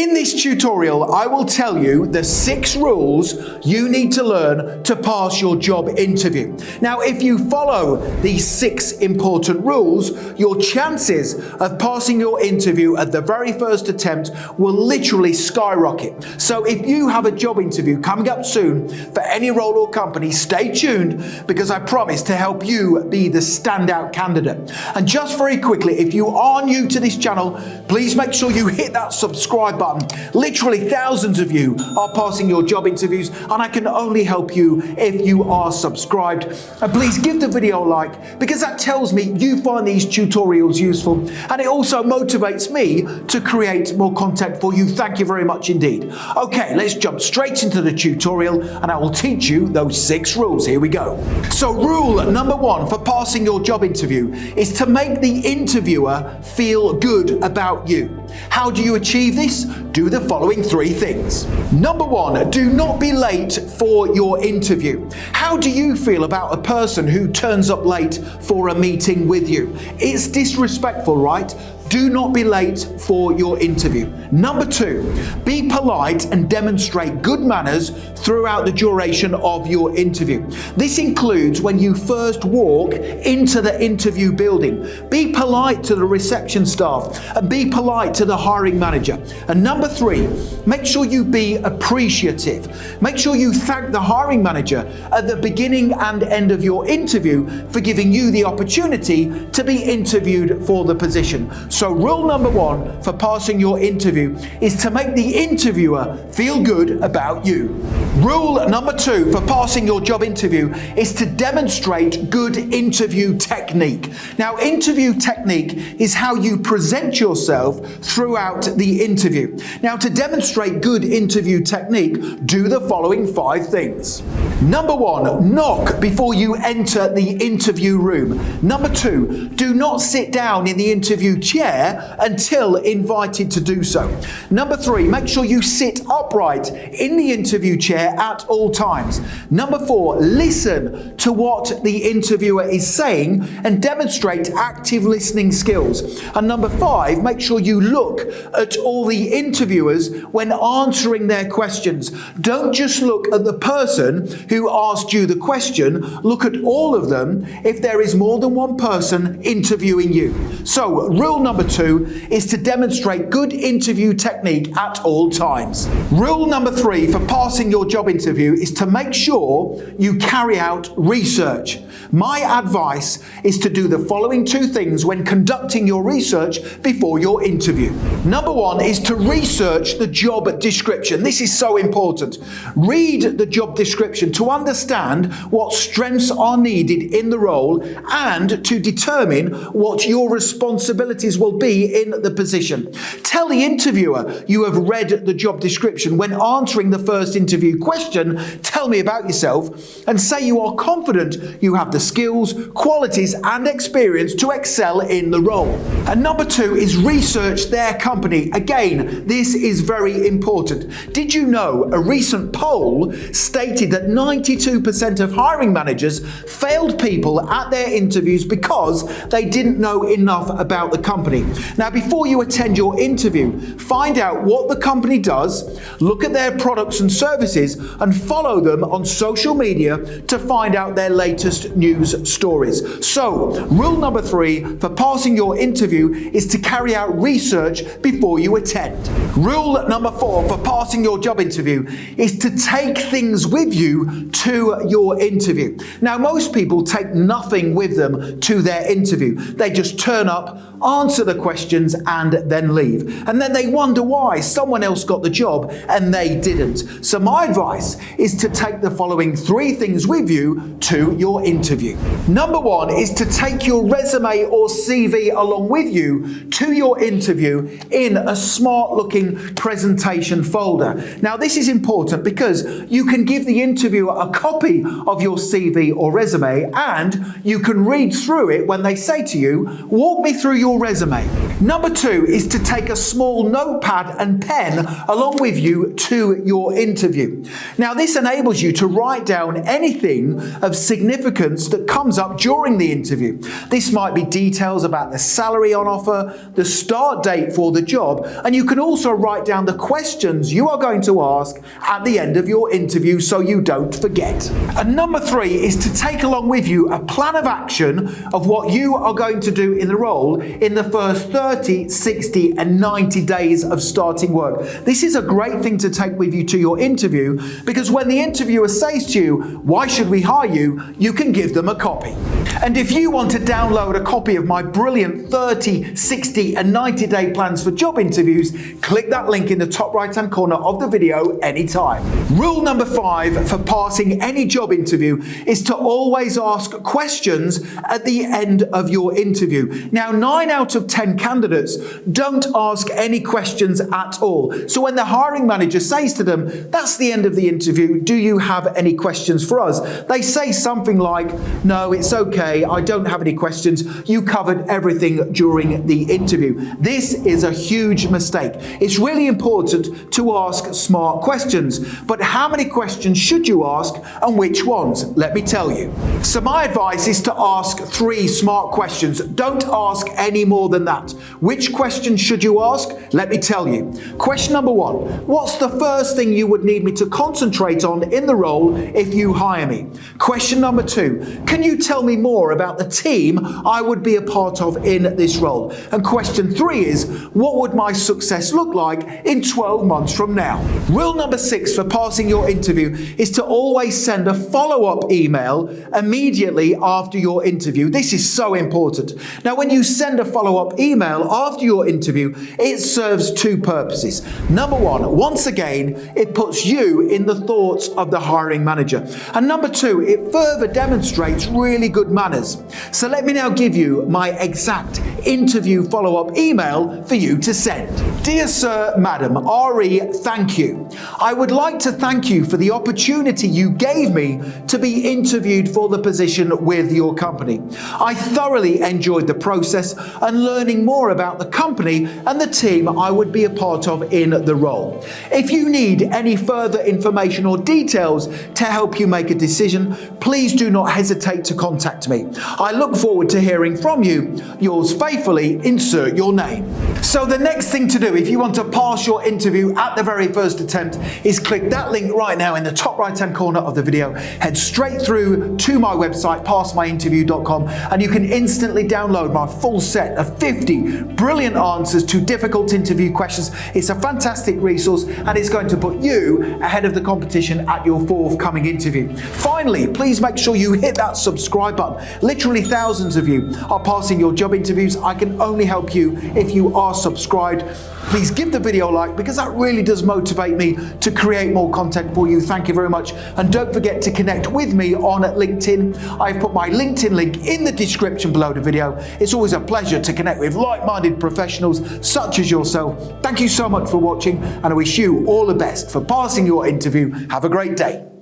In this tutorial, I will tell you the 6 rules you need to learn to pass your job interview. Now, if you follow these 6 important rules, your chances of passing your interview at the very first attempt will literally skyrocket. So if you have a job interview coming up soon for any role or company, stay tuned because I promise to help you be the standout candidate. And just very quickly, if you are new to this channel, please make sure you hit that subscribe button. Literally thousands of you are passing your job interviews, and I can only help you if you are subscribed. And please give the video a like, because that tells me you find these tutorials useful, and it also motivates me to create more content for you. Thank you very much indeed. Okay, let's jump straight into the tutorial and I will teach you those 6 rules. Here we go. So rule number 1 for passing your job interview is to make the interviewer feel good about you. How do you achieve this? Do the following 3 things. Number 1, do not be late for your interview. How do you feel about a person who turns up late for a meeting with you? It's disrespectful, right? Do not be late for your interview. Number 2, be polite and demonstrate good manners throughout the duration of your interview. This includes when you first walk into the interview building. Be polite to the reception staff and be polite to the hiring manager. And number 3, make sure you be appreciative. Make sure you thank the hiring manager at the beginning and end of your interview for giving you the opportunity to be interviewed for the position. So rule number 1 for passing your interview is to make the interviewer feel good about you. Rule number 2 for passing your job interview is to demonstrate good interview technique. Now, interview technique is how you present yourself throughout the interview. Now, to demonstrate good interview technique, do the following 5 things. Number 1, knock before you enter the interview room. Number 2, do not sit down in the interview chair until invited to do so. Number 3, make sure you sit upright in the interview chair at all times. Number 4, listen to what the interviewer is saying and demonstrate active listening skills. And number 5, make sure you look at all the interviewers when answering their questions. Don't just look at the person who asked you the question, look at all of them if there is more than one person interviewing you. So rule number 2 is to demonstrate good interview technique at all times. Rule number 3 for passing your job interview is to make sure you carry out research. My advice is to do the following 2 things when conducting your research before your interview. Number 1 is to research the job description. This is so important. Read the job description to understand what strengths are needed in the role and to determine what your responsibilities will be in the position. Tell the interviewer you have read the job description. When answering the first interview question, tell me about yourself and say you are confident you have the skills, qualities and experience to excel in the role. And number 2 is research their company. Again, this is very important. Did you know a recent poll stated that 92% of hiring managers failed people at their interviews because they didn't know enough about the company. Now, before you attend your interview, find out what the company does, look at their products and services, and follow them on social media to find out their latest news stories. So, rule number 3 for passing your interview is to carry out research before you attend. Rule number 4 for passing your job interview is to take things with you to your interview. Now, most people take nothing with them to their interview. They just turn up, answer the questions and then leave. And then they wonder why someone else got the job and they didn't. So my advice is to take the following 3 things with you to your interview. Number 1 is to take your resume or CV along with you to your interview in a smart looking presentation folder. Now, this is important because you can give the interviewer you a copy of your CV or resume, and you can read through it when they say to you, walk me through your resume. Number 2 is to take a small notepad and pen along with you to your interview. Now, this enables you to write down anything of significance that comes up during the interview. This might be details about the salary on offer, the start date for the job, and you can also write down the questions you are going to ask at the end of your interview so you don't forget. And number 3 is to take along with you a plan of action of what you are going to do in the role in the first 30, 60, and 90 days of starting work. This is a great thing to take with you to your interview, because when the interviewer says to you, why should we hire you, you can give them a copy. And if you want to download a copy of my brilliant 30, 60, and 90-day plans for job interviews, click that link in the top right-hand corner of the video anytime. Rule number 5 for passing any job interview is to always ask questions at the end of your interview. Now, 9 out of 10 candidates don't ask any questions at all. So when the hiring manager says to them, that's the end of the interview, do you have any questions for us? They say something like, no, it's okay, I don't have any questions, you covered everything during the interview. This is a huge mistake. It's really important to ask smart questions, but how many questions should you ask and which ones? Let me tell you. So my advice is to ask 3 smart questions. Don't ask any more than that. Which question should you ask? Let me tell you. Question number 1, what's the first thing you would need me to concentrate on in the role if you hire me? Question number 2, can you tell me more about the team I would be a part of in this role? And question 3 is, what would my success look like in 12 months from now? Rule number 6 for passing your interview is to always send a follow-up email immediately after your interview. This is so important. Now, when you send a follow-up email after your interview, it serves 2 purposes. Number 1, once again, it puts you in the thoughts of the hiring manager. And number 2, it further demonstrates really good manners. So let me now give you my exact interview follow-up email for you to send. Dear Sir, Madam, RE, thank you. I would like to thank you for the opportunity you gave me to be interviewed for the position with your company. I thoroughly enjoyed the process and learning more about the company and the team I would be a part of in the role. If you need any further information or details to help you make a decision, please do not hesitate to contact me. I look forward to hearing from you. Yours faithfully, insert your name. So the next thing to do if you want to pass your interview at the very first attempt is click that link right now in the top right-hand corner of the video. Head straight through to my website, passmyinterview.com, and you can instantly download my full set of 50 brilliant answers to difficult interview questions. It's a fantastic resource and it's going to put you ahead of the competition at your forthcoming interview. Finally, please make sure you hit that subscribe button. Literally thousands of you are passing your job interviews. I can only help you if you are subscribed. Please give the video a like because that really does motivate me to create more content for you. Thank you very much. And don't forget to connect with me on LinkedIn. I've put my LinkedIn link in the description below the video. It's always a pleasure to connect with like-minded professionals such as yourself. Thank you so much for watching, and I wish you all the best for passing your interview. Have a great day.